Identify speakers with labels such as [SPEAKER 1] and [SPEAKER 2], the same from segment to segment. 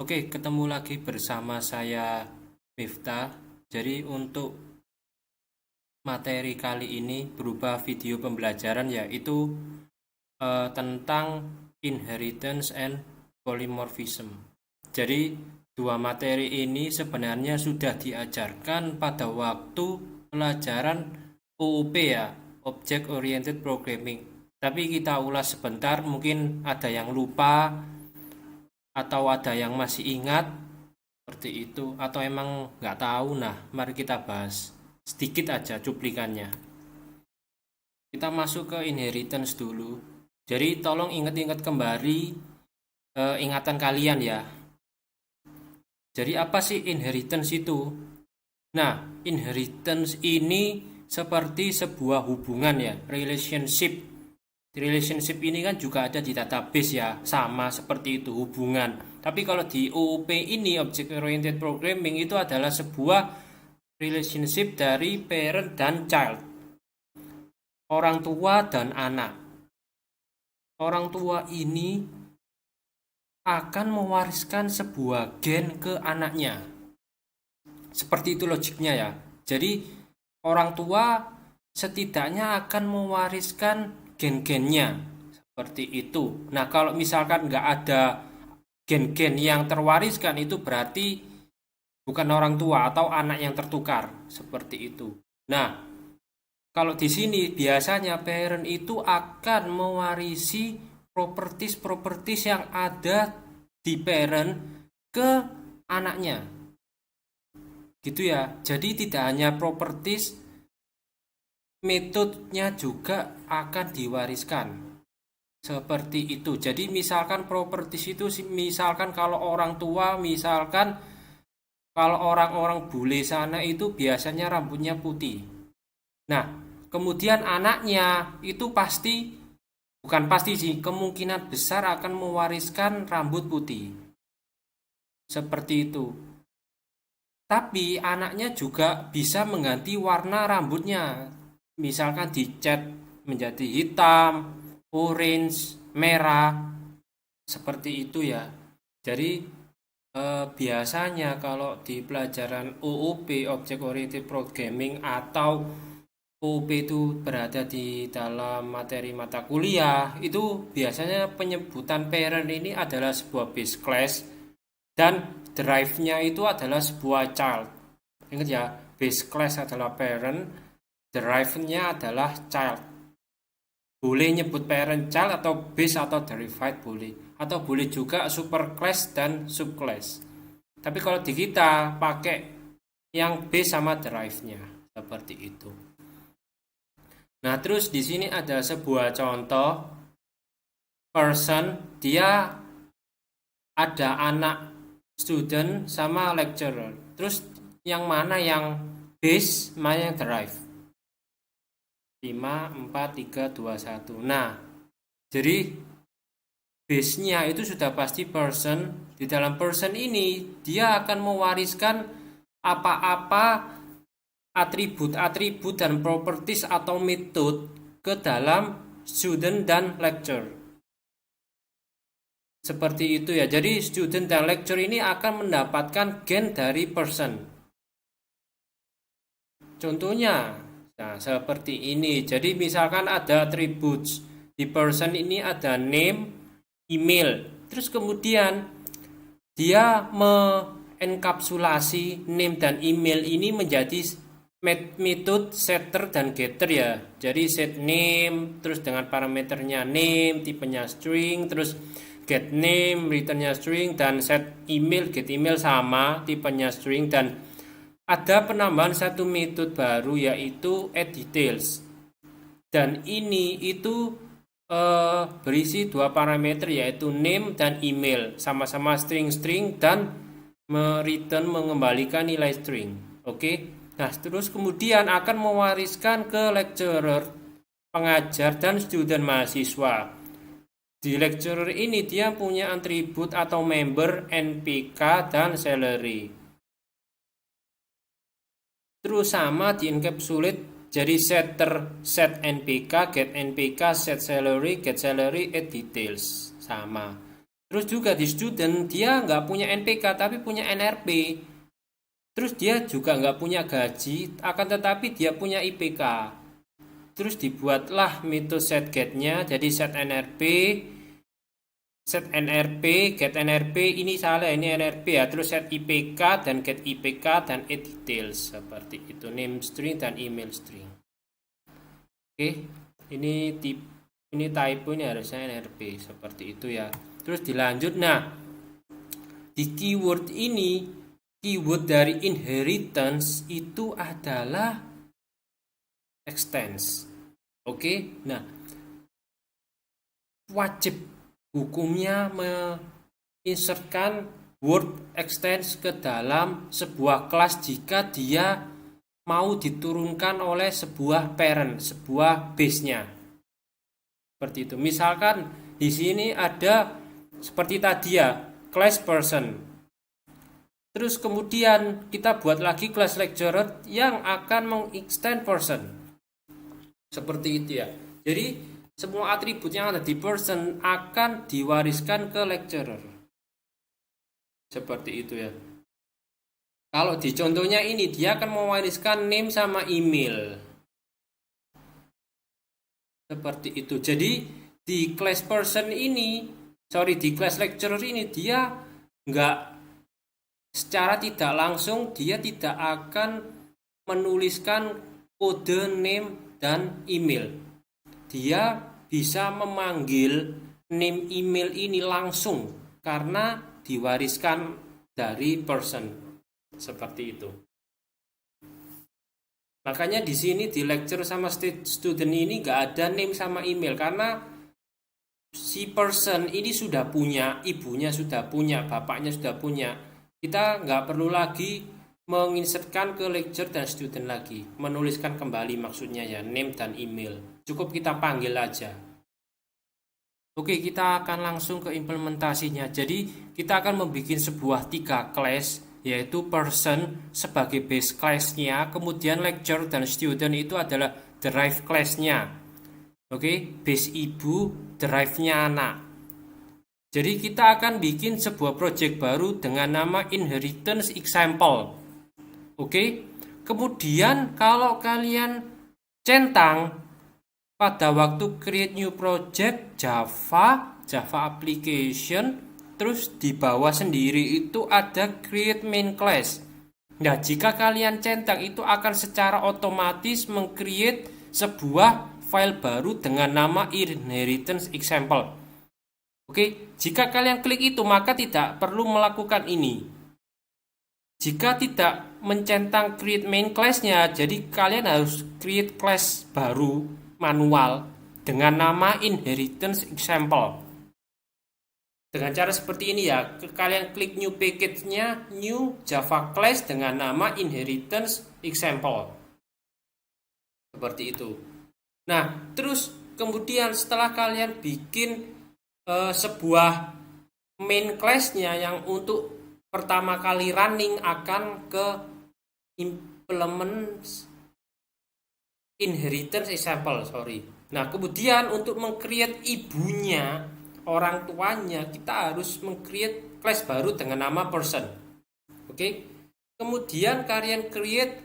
[SPEAKER 1] Oke, ketemu lagi bersama saya Miftah. Jadi untuk materi kali ini berupa video pembelajaran yaitu tentang inheritance and polymorphism. Jadi dua materi ini sebenarnya sudah diajarkan pada waktu pelajaran OOP ya, Object Oriented Programming. Tapi kita ulas sebentar, mungkin ada yang lupa atau ada yang masih ingat seperti itu atau emang nggak tahu. Nah, mari kita bahas sedikit aja cuplikannya. Kita masuk ke inheritance dulu. Jadi tolong ingat-ingat kembali ingatan kalian ya. Jadi apa sih inheritance itu? Nah, inheritance ini seperti sebuah hubungan ya, relationship. Relationship ini kan juga ada di database ya, sama seperti itu hubungan. Tapi kalau di OOP ini, Object Oriented Programming, itu adalah sebuah relationship dari parent dan child, orang tua dan anak. Orang tua ini akan mewariskan sebuah gen ke anaknya. Seperti itu logiknya ya. Jadi orang tua setidaknya akan mewariskan gen-gennya. Seperti itu. Nah, kalau misalkan nggak ada gen-gen yang terwariskan, itu berarti bukan orang tua atau anak yang tertukar. Seperti itu. Nah, kalau di sini biasanya parent itu akan mewarisi properties yang ada di parent ke anaknya. Gitu ya. Jadi tidak hanya properties, metodenya juga akan diwariskan. Seperti itu. Jadi misalkan properties itu misalkan kalau orang tua, misalkan kalau orang-orang bule sana itu biasanya rambutnya putih. Nah, kemudian anaknya itu bukan pasti sih, kemungkinan besar akan mewariskan rambut putih. Seperti itu. Tapi anaknya juga bisa mengganti warna rambutnya. Misalkan dicat menjadi hitam, orange, merah. Seperti itu ya. Jadi biasanya kalau di pelajaran OOP, Object Oriented Programming, atau OOP itu berada di dalam materi mata kuliah, itu biasanya penyebutan parent ini adalah sebuah base class dan drive-nya itu adalah sebuah child. Ingat ya, base class adalah parent, drive-nya adalah child. Boleh nyebut parent child atau base atau derived boleh. Atau boleh juga superclass dan subclass. Tapi kalau di kita pakai yang base sama drive-nya. Seperti itu. Nah, terus di sini ada sebuah contoh person, dia ada anak student sama lecturer. Terus yang mana yang base, mana yang drive? 5, 4, 3, 2, 1. Nah, jadi base-nya itu sudah pasti person. Di dalam person ini dia akan mewariskan apa-apa atribut-atribut dan properties atau metode ke dalam student dan lecturer. Seperti itu ya. Jadi student dan lecturer ini akan mendapatkan gen dari person. Contohnya, nah seperti ini. Jadi misalkan ada atribut di person ini ada name, email. Terus kemudian dia mengenkapsulasi name dan email ini menjadi metode setter dan getter ya. Jadi set name, terus dengan parameternya name, tipenya string, terus get name, returnnya string, dan set email, get email sama, tipenya string, dan ada penambahan satu metode baru yaitu add details. Dan ini itu berisi dua parameter yaitu name dan email, sama-sama string-string dan mengembalikan nilai string. Oke. Nah, terus kemudian akan mewariskan ke lecturer, pengajar, dan student mahasiswa. Di lecturer ini dia punya atribut atau member, NPK, dan salary. Terus sama di encapsulate jadi setter, set NPK, get NPK, set salary, get salary, add details. Sama. Terus juga di student dia nggak punya NPK tapi punya NRP. Terus dia juga nggak punya gaji, akan tetapi dia punya IPK. Terus dibuatlah metode setGet-nya, jadi set NRP, get NRP, ini salah, ini NRP ya. Terus set IPK dan get IPK dan add details seperti itu, name string dan email string. Oke, ini typo, ini harusnya NRP seperti itu ya. Terus dilanjut, nah di keyword ini, keyword dari inheritance itu adalah extends. Oke, nah wajib hukumnya menginsertkan word extends ke dalam sebuah kelas jika dia mau diturunkan oleh sebuah parent, sebuah base-nya. Seperti itu. Misalkan di sini ada seperti tadi ya, class person. Terus kemudian kita buat lagi class lecturer yang akan mengextend person. Seperti itu ya. Jadi semua atribut yang ada di person akan diwariskan ke lecturer. Seperti itu ya. Kalau di contohnya ini dia akan mewariskan name sama email. Seperti itu. Jadi di class person ini, di class lecturer ini dia nggak, secara tidak langsung dia tidak akan menuliskan kode name dan email. Dia bisa memanggil name email ini langsung karena diwariskan dari person. Seperti itu. Makanya di sini di lecture sama student ini nggak ada name sama email karena si person ini sudah punya, ibunya sudah punya, bapaknya sudah punya. Kita nggak perlu lagi menginsertkan ke lecture dan student lagi, menuliskan kembali maksudnya ya, name dan email. Cukup kita panggil aja. Oke, kita akan langsung ke implementasinya. Jadi kita akan membuat sebuah 3 class, yaitu person sebagai base class-nya, kemudian lecturer dan student itu adalah derive class-nya. Oke, base ibu, derive-nya anak. Jadi kita akan bikin sebuah project baru dengan nama inheritance example. Oke, kemudian kalau kalian centang pada waktu create new project Java application, terus di bawah sendiri itu ada create main class. Nah, jika kalian centang itu akan secara otomatis meng-create sebuah file baru dengan nama inheritance example. Oke, jika kalian klik itu maka tidak perlu melakukan ini. Jika tidak mencentang create main class-nya, jadi kalian harus create class baru manual dengan nama inheritance example. Dengan cara seperti ini ya, kalian klik new package-nya, new Java class dengan nama inheritance example. Seperti itu. Nah, terus kemudian setelah kalian bikin sebuah main class-nya yang untuk pertama kali running akan ke implement inheritance example, Nah, kemudian untuk meng-create ibunya, orang tuanya, kita harus meng-create class baru dengan nama person. Oke. Kemudian kalian create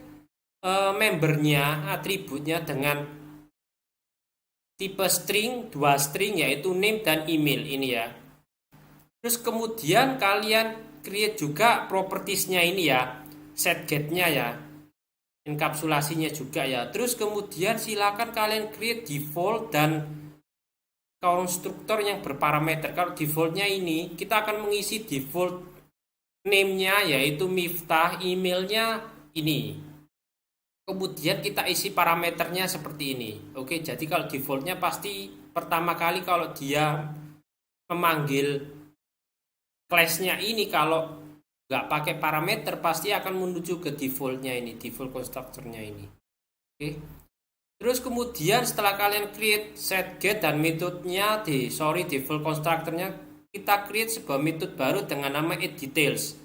[SPEAKER 1] membernya, atributnya dengan tipe string, 2 string yaitu name dan email ini ya. Terus kemudian kalian create juga propertiesnya ini ya, setGet-nya ya, enkapsulasinya juga ya. Terus kemudian silakan kalian create default dan konstruktor yang berparameter. Kalau defaultnya ini, kita akan mengisi default name-nya yaitu Miftah, emailnya ini. Kemudian kita isi parameternya seperti ini. Oke, jadi kalau defaultnya pasti pertama kali kalau dia memanggil class-nya ini, kalau nggak pakai parameter pasti akan menuju ke defaultnya ini, default konstruktornya ini. Oke. Terus kemudian setelah kalian create setGet dan metodenya default constructornya, kita create sebuah metode baru dengan nama addDetails.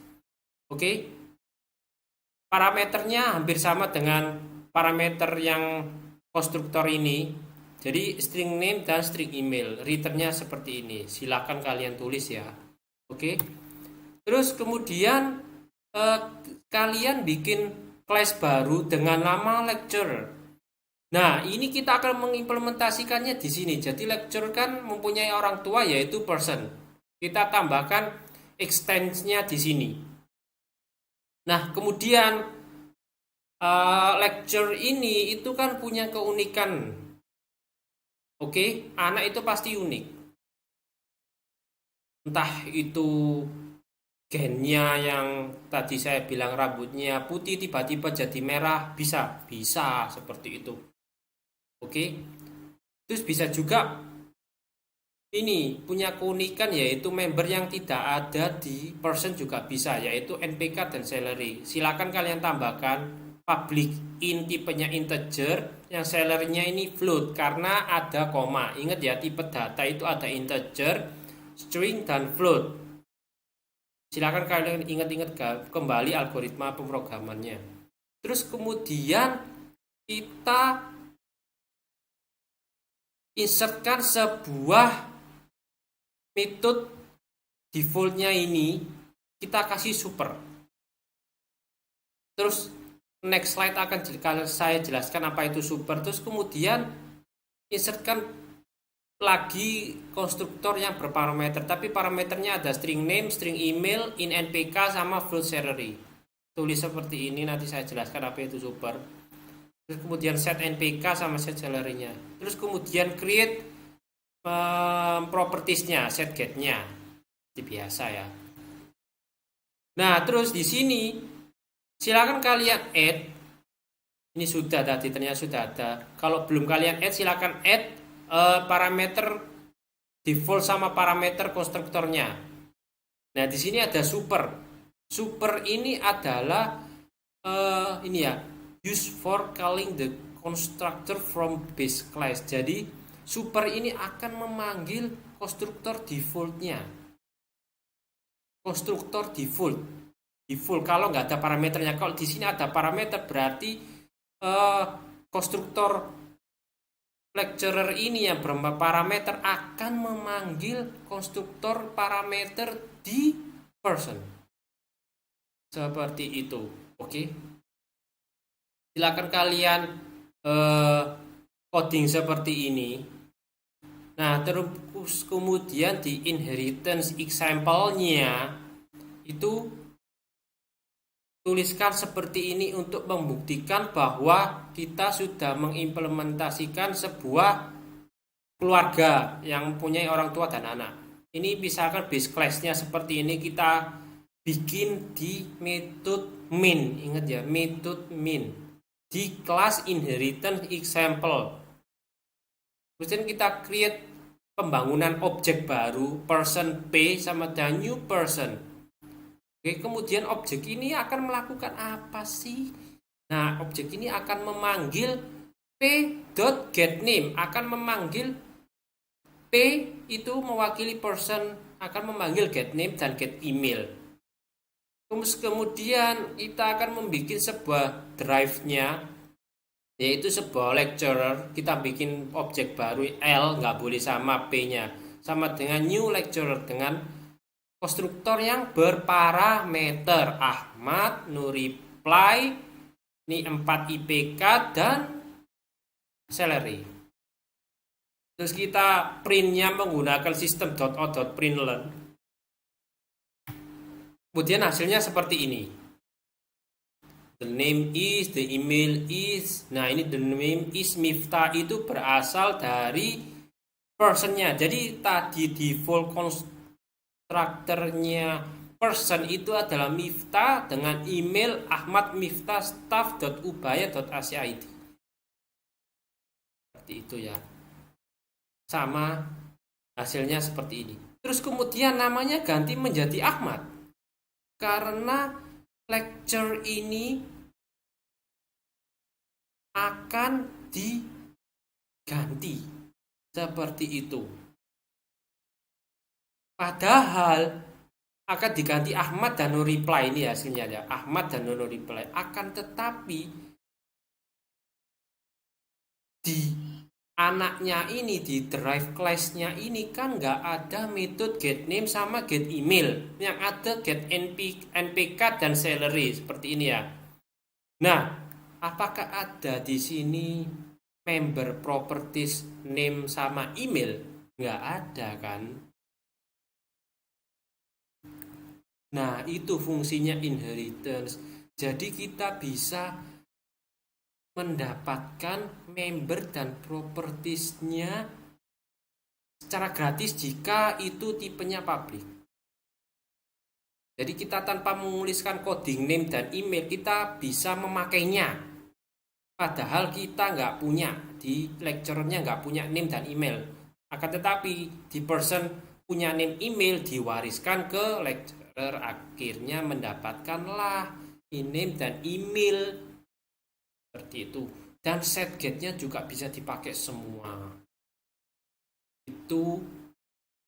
[SPEAKER 1] Oke. Parameternya hampir sama dengan parameter yang konstruktor ini. Jadi string name dan string email. Returnnya seperti ini. Silakan kalian tulis ya. Oke. Terus kemudian kalian bikin kelas baru dengan nama lecturer. Nah, ini kita akan mengimplementasikannya di sini. Jadi lecturer kan mempunyai orang tua yaitu person. Kita tambahkan extensnya di sini. Nah, kemudian lecturer ini itu kan punya keunikan. Oke, anak itu pasti unik. Entah itu gennya yang tadi saya bilang rambutnya putih tiba-tiba jadi merah, bisa seperti itu. Oke. Terus bisa juga ini punya keunikan yaitu member yang tidak ada di person juga bisa, yaitu NPK dan salary. Silakan kalian tambahkan public int tipenya integer, yang salary-nya ini float karena ada koma. Ingat ya, tipe data itu ada integer, string dan float. Silakan kalian ingat-ingat kembali algoritma pemrogramannya. Terus kemudian kita insertkan sebuah metode defaultnya ini, kita kasih super. Terus next slide akan saya jelaskan apa itu super. Terus kemudian insertkan lagi konstruktor yang berparameter, tapi parameternya ada string name, string email, in npk sama float salary. Tulis seperti ini, nanti saya jelaskan apa itu super. Terus kemudian set npk sama set salary-nya. Terus kemudian create propertiesnya, set get-nya. Itu biasa ya. Nah, terus di sini silakan kalian add. Ini sudah tadi, ternyata sudah ada. Kalau belum kalian add, silakan add parameter default sama parameter konstruktornya. Nah, di sini ada super. Super ini adalah ini ya, use for calling the constructor from base class. Jadi super ini akan memanggil konstruktor defaultnya. Konstruktor default kalau nggak ada parameternya. Kalau di sini ada parameter berarti konstruktor lecturer ini yang berparameter akan memanggil konstruktor parameter di person. Seperti itu. Oke. Silakan kalian coding seperti ini. Nah, terus kemudian di inheritance example-nya itu tuliskan seperti ini untuk membuktikan bahwa kita sudah mengimplementasikan sebuah keluarga yang mempunyai orang tua dan anak. Ini misalkan base class-nya seperti ini, kita bikin di metode min. Ingat ya, metode min di kelas inheritance example. Kemudian kita create pembangunan objek baru person P sama dengan new person. Oke, kemudian objek ini akan melakukan apa sih? Nah, objek ini akan memanggil p.getName, akan memanggil p itu mewakili person, akan memanggil getName dan getEmail. Kemudian kita akan membuat sebuah drive-nya, yaitu sebuah lecturer. Kita bikin objek baru L, nggak boleh sama p-nya, sama dengan new lecturer dengan konstruktor yang berparameter Ahmad, Nuriply, ini 4 IPK dan salary. Terus kita printnya menggunakan sistem .out.println. Kemudian hasilnya seperti ini. The name is, the email is. Nah, ini the name is Miftah itu berasal dari personnya. Jadi tadi default konstruktornya person itu adalah Miftah dengan email ahmadmiftahstaff.ubaya.ac.id. Seperti itu ya. Sama hasilnya seperti ini. Terus kemudian namanya ganti menjadi Ahmad. Karena lecture ini akan diganti. Seperti itu. Padahal akan diganti Ahmad dan Nuriply, ini hasilnya ya. Ahmad dan Nuriply. Akan tetapi di anaknya ini di drive class-nya ini kan nggak ada metode get name sama get email, yang ada get NPK dan salary seperti ini ya. Nah, apakah ada di sini member properties name sama email? Nggak ada kan? Nah, itu fungsinya inheritance. Jadi kita bisa mendapatkan member dan propertiesnya secara gratis jika itu tipenya public. Jadi kita tanpa menuliskan coding name dan email, kita bisa memakainya. Padahal kita nggak punya, di lecturernya nggak punya name dan email. Akan tetapi di person punya name email diwariskan ke lecturer, akhirnya mendapatkanlah name dan email seperti itu. Dan set get-nya juga bisa dipakai semua.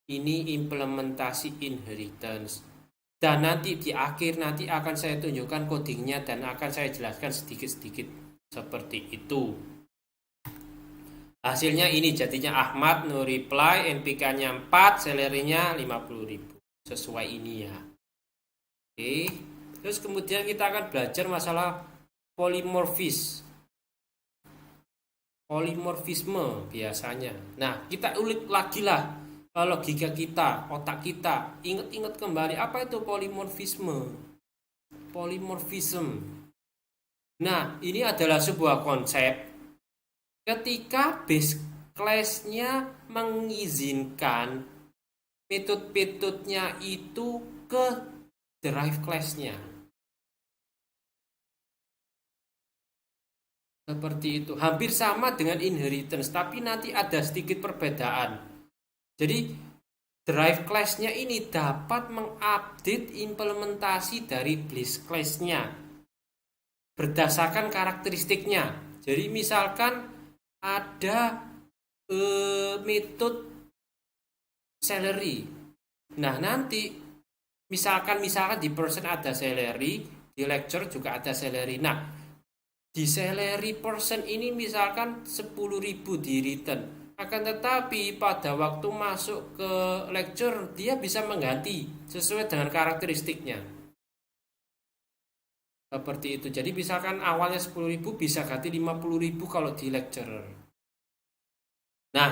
[SPEAKER 1] Ini implementasi inheritance. Dan nanti di akhir nanti akan saya tunjukkan codingnya dan akan saya jelaskan sedikit-sedikit seperti itu. Hasilnya ini jadinya Ahmad no reply, NPK-nya 4, salary-nya 50.000. Sesuai ini ya. Oke. Terus kemudian kita akan belajar masalah polimorfisme biasanya. Nah, kita ulik lagi lah logika kita, otak kita. Ingat-ingat kembali apa itu polimorfism. Nah, ini adalah sebuah konsep ketika base class-nya mengizinkan metode-metodenya itu ke derive class-nya. Seperti itu. Hampir sama dengan inheritance, tapi nanti ada sedikit perbedaan. Jadi, derive class-nya ini dapat mengupdate implementasi dari base class-nya berdasarkan karakteristiknya. Jadi, misalkan ada metode salary. Nah, nanti misalkan di person ada salary, di lecture juga ada salary. Nah, di salary person ini misalkan 10.000 di return. Akan tetapi pada waktu masuk ke lecture dia bisa mengganti sesuai dengan karakteristiknya. Seperti itu. Jadi misalkan awalnya 10.000 bisa ganti 50.000 kalau di lecturer. Nah,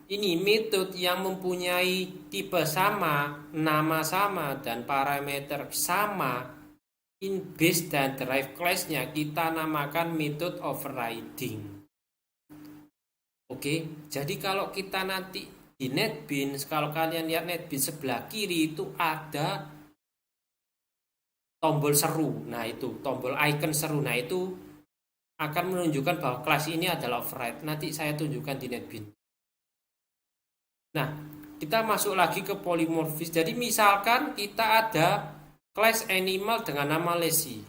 [SPEAKER 1] ini metode yang mempunyai tipe sama, nama sama, dan parameter sama in base dan derive class-nya kita namakan metode overriding. Oke, jadi kalau kita nanti di NetBeans, kalau kalian lihat NetBeans sebelah kiri itu ada tombol seru. Nah, itu tombol icon seru. Nah, itu akan menunjukkan bahwa kelas ini adalah override. Nanti saya tunjukkan di NetBeans. Nah, kita masuk lagi ke polymorphis. Jadi misalkan kita ada class animal dengan nama Lazy.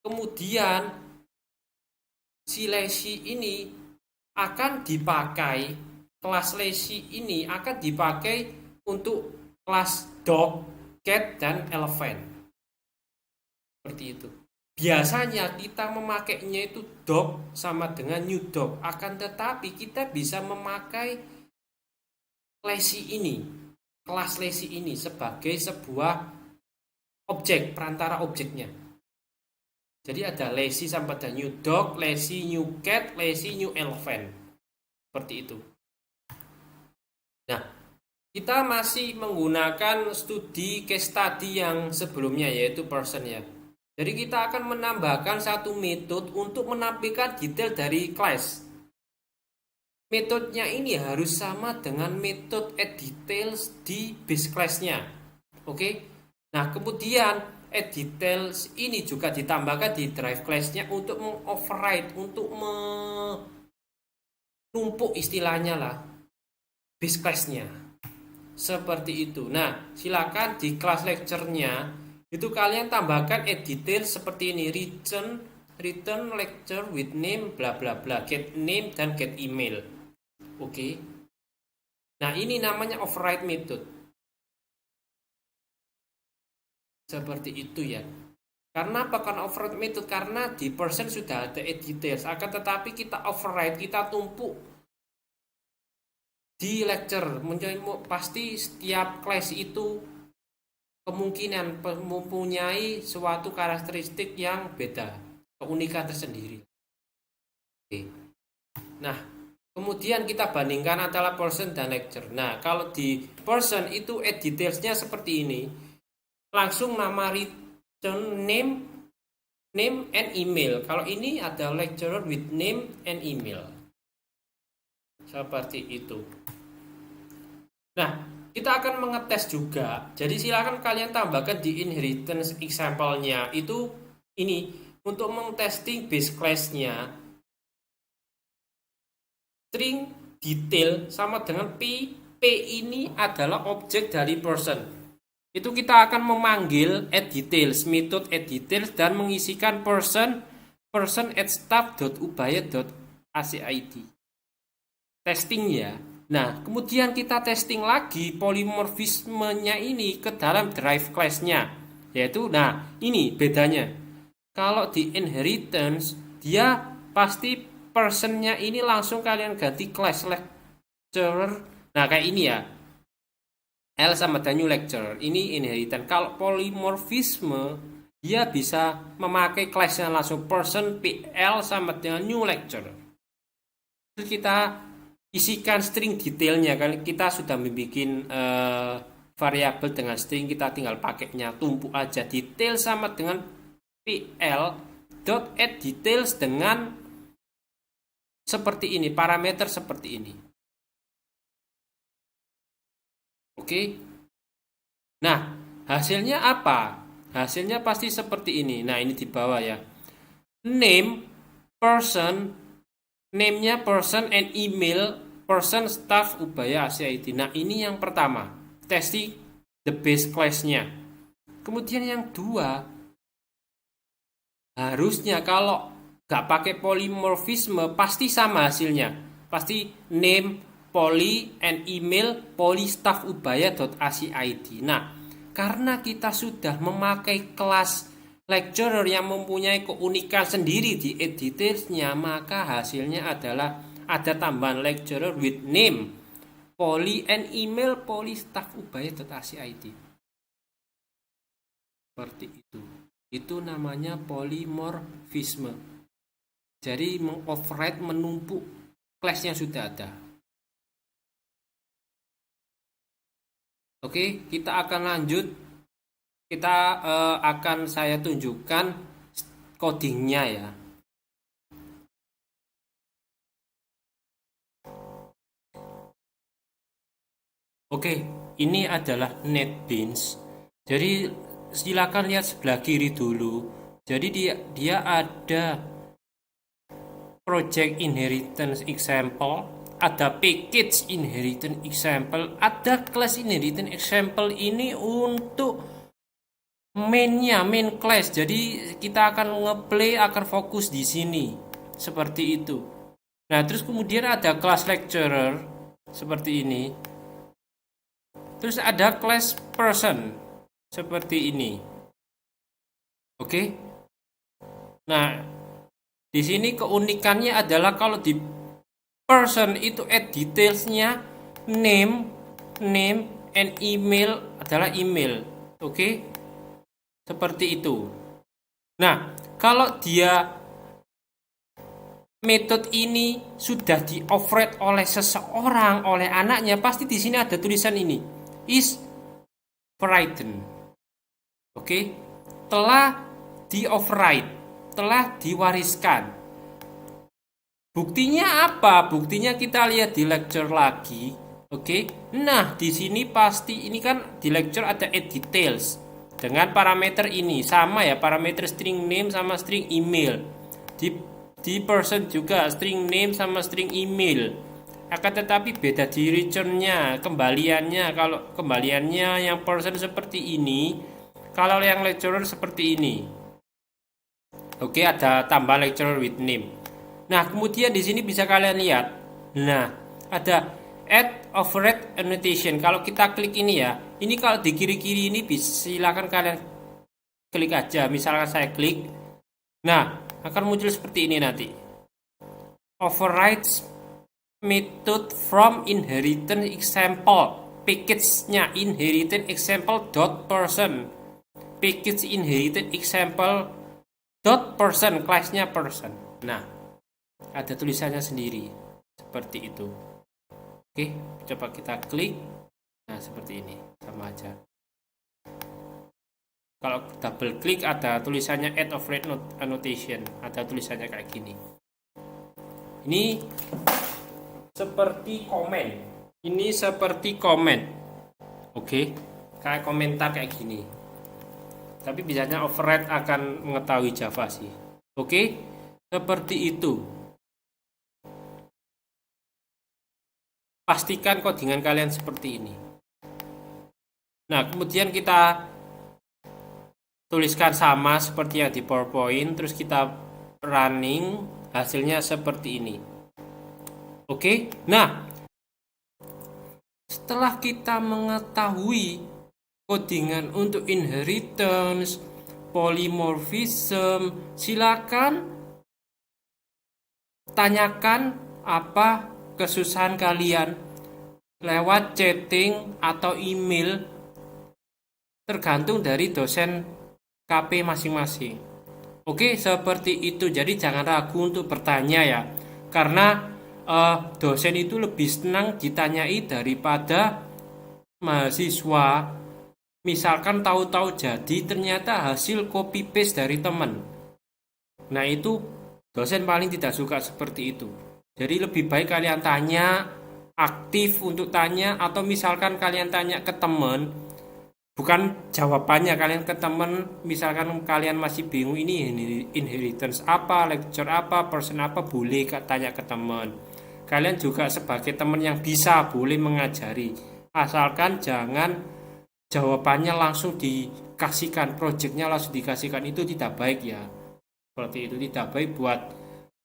[SPEAKER 1] Kemudian si Lazy ini akan dipakai, kelas Lazy ini akan dipakai untuk kelas dog, cat, dan elephant. Seperti itu. Biasanya kita memakainya itu dog sama dengan new dog. Akan tetapi kita bisa memakai Lazy ini, kelas Lazy ini sebagai sebuah objek, perantara objeknya. Jadi ada Lazy sampai ada new dog, Lazy new cat, Lazy new elephant. Seperti itu. Nah, kita masih menggunakan studi case study yang sebelumnya yaitu person ya. Jadi kita akan menambahkan satu metode untuk menampilkan detail dari class. Metodenya ini harus sama dengan metode add details di base class-nya. Oke? Nah, kemudian add details ini juga ditambahkan di drive class-nya untuk mengoverride, untuk menumpuk istilahnya lah base class-nya. Seperti itu. Nah, silakan di kelas lecture-nya itu kalian tambahkan add details seperti ini, return lecture with name bla bla bla, get name dan get email. Oke. Nah, ini namanya override method. Seperti itu ya. Karena apa? Karena override method, karena di person sudah ada add details. Akan tetapi kita override, kita tumpuk di lecture. Pasti setiap kelas itu kemungkinan mempunyai suatu karakteristik yang beda, keunikan tersendiri. Oke. Nah, kemudian kita bandingkan antara person dan lecture. Nah, kalau di person itu detailsnya seperti ini. Langsung nama return name and email. Kalau ini ada lecturer with name and email. Seperti itu. Nah, kita akan mengetes juga. Jadi silakan kalian tambahkan di inheritance example-nya itu ini untuk mentesting base class-nya. String detail sama dengan P. P ini adalah objek dari person. Itu kita akan memanggil add_details, metode add_details dan mengisikan person @staff.ubaya.acid. Testing ya. Nah, kemudian kita testing lagi polimorfismenya ini ke dalam drive class-nya. Yaitu, nah, ini bedanya. Kalau di inheritance, dia pasti person-nya ini langsung kalian ganti class lecturer. Nah, kayak ini ya. L sama dengan new lecturer. Ini inheritance. Kalau polimorfisme, dia bisa memakai class-nya langsung person PL sama dengan new lecturer. Terus kita isikan string detailnya. Kalau kita sudah membuat variabel dengan string, kita tinggal pakainya tumpuk aja. Detail sama dengan PL dot add details dengan seperti ini, parameter seperti ini. Oke. Nah, hasilnya apa? Hasilnya pasti seperti ini. Nah, ini di bawah ya. Name person, name-nya person and email person staff Ubaya ACID. Nah, ini yang pertama. Testing the base class-nya. Kemudian yang dua, harusnya kalau nggak pakai polimorfisme pasti sama hasilnya. Pasti name poly and email polystaffubaya.acid. Nah, karena kita sudah memakai kelas lecturer yang mempunyai keunikan sendiri di details-nya, maka hasilnya adalah ada tambahan lecturer with name poly and email polystaffubaya.acid. Seperti itu. Itu namanya polimorfisme. Jadi mengoverride, menumpuk kelas yang sudah ada. Oke, kita akan lanjut. Kita akan saya tunjukkan codingnya ya. Oke, ini adalah NetBeans. Jadi silakan lihat sebelah kiri dulu. Jadi dia ada project inheritance example, ada package inheritance example, ada class inheritance example. Ini untuk main class. Jadi kita akan ngeplay, akan fokus di sini seperti itu. Nah, terus kemudian ada class lecturer seperti ini. Terus ada class person seperti ini. Oke. Nah, di sini keunikannya adalah kalau di person itu add details-nya name and email adalah email. Oke. Seperti itu. Nah, kalau dia metode ini sudah di-override oleh seseorang, oleh anaknya, pasti di sini ada tulisan ini. Is frightened. Oke. Telah di-override, telah diwariskan. Buktinya apa? Buktinya kita lihat di lecture lagi. Oke. Nah, di sini pasti ini kan di lecture ada add details dengan parameter ini sama ya, parameter string name sama string email. Di person juga string name sama string email. Akan tetapi beda di return-nya, kembaliannya. Kalau kembaliannya yang person seperti ini, kalau yang lecturer seperti ini. Oke, ada tambah lecturer with name. Nah, kemudian di sini bisa kalian lihat. Nah, ada add override annotation. Kalau kita klik ini ya, ini kalau di kiri-kiri ini silakan kalian klik aja. Misalkan saya klik. Nah, akan muncul seperti ini nanti. Overrides method from inheritance example. Package-nya inheritance example dot person. Package inheritance example dot person, class-nya person. Nah, ada tulisannya sendiri seperti itu. Oke, coba kita klik. Nah, seperti ini, sama aja. Kalau double klik ada tulisannya add override annotation, ada tulisannya kayak gini. Ini seperti komen. Ini seperti komen. Oke, kayak komentar kayak gini. Tapi biasanya override akan mengetahui Java sih. Oke, seperti itu. Pastikan codingan kalian seperti ini. Nah, kemudian kita tuliskan sama seperti yang di PowerPoint, terus kita running, hasilnya seperti ini. Oke, nah setelah kita mengetahui codingan untuk inheritance, polymorphism, silakan tanyakan apa kesusahan kalian lewat chatting atau email, tergantung dari dosen KP masing-masing. Oke, seperti itu. Jadi jangan ragu untuk bertanya ya, karena dosen itu lebih senang ditanyai daripada mahasiswa misalkan tahu-tahu jadi ternyata hasil copy paste dari teman. Nah, itu dosen paling tidak suka seperti itu. Jadi lebih baik kalian tanya, aktif untuk tanya, atau misalkan kalian tanya ke teman, bukan jawabannya kalian ke teman, misalkan kalian masih bingung ini inheritance apa, lecture apa, person apa, boleh tanya ke teman. Kalian juga sebagai teman yang bisa boleh mengajari, asalkan jangan jawabannya langsung dikasihkan, projectnya langsung dikasihkan, itu tidak baik ya. Seperti itu tidak baik buat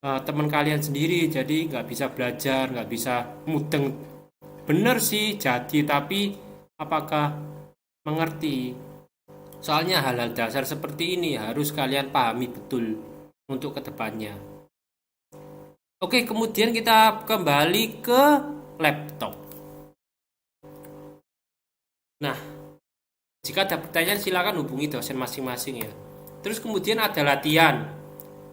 [SPEAKER 1] teman kalian sendiri, jadi nggak bisa belajar, nggak bisa mudeng. Bener sih jadi, tapi apakah mengerti? Soalnya hal-hal dasar seperti ini harus kalian pahami betul untuk kedepannya. Oke, kemudian kita kembali ke laptop. Nah, jika ada pertanyaan silakan hubungi dosen masing-masing ya. Terus kemudian ada latihan.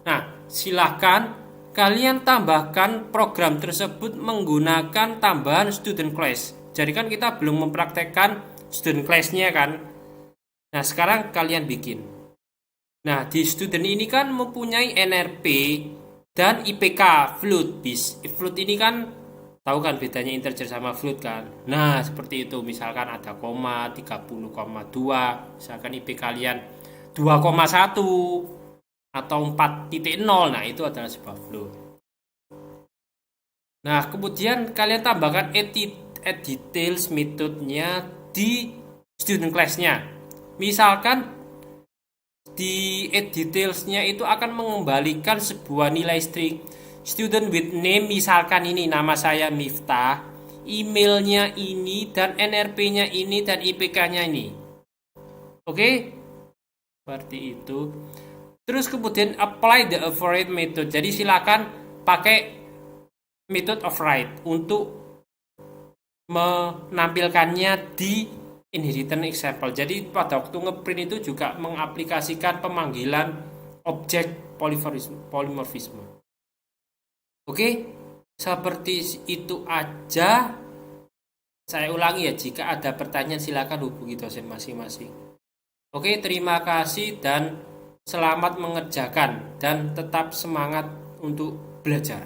[SPEAKER 1] Nah, silakan kalian tambahkan program tersebut menggunakan tambahan student class. Jadi kan kita belum mempraktekkan student class-nya kan. Nah, sekarang kalian bikin. Nah, di student ini kan mempunyai NRP dan IPK float. Float ini kan tahu kan bedanya integer sama float kan. Nah, seperti itu. Misalkan ada koma 30,2, misalkan IP kalian 2,1 atau 4.0. Nah, itu adalah sebuah float. Nah, kemudian kalian tambahkan add details metodenya di student class-nya. Misalkan di add details-nya itu akan mengembalikan sebuah nilai string student with name, misalkan ini nama saya Miftah, emailnya ini, dan NRP-nya ini, dan IPK-nya ini. Oke? Seperti itu. Terus kemudian apply the override method. Jadi silakan pakai method override untuk menampilkannya di inheritance example. Jadi pada waktu ngeprint itu juga mengaplikasikan pemanggilan objek polymorphism. Oke, seperti itu aja. Saya ulangi ya, jika ada pertanyaan silakan hubungi dosen masing-masing. Oke, terima kasih dan selamat mengerjakan dan tetap semangat untuk belajar.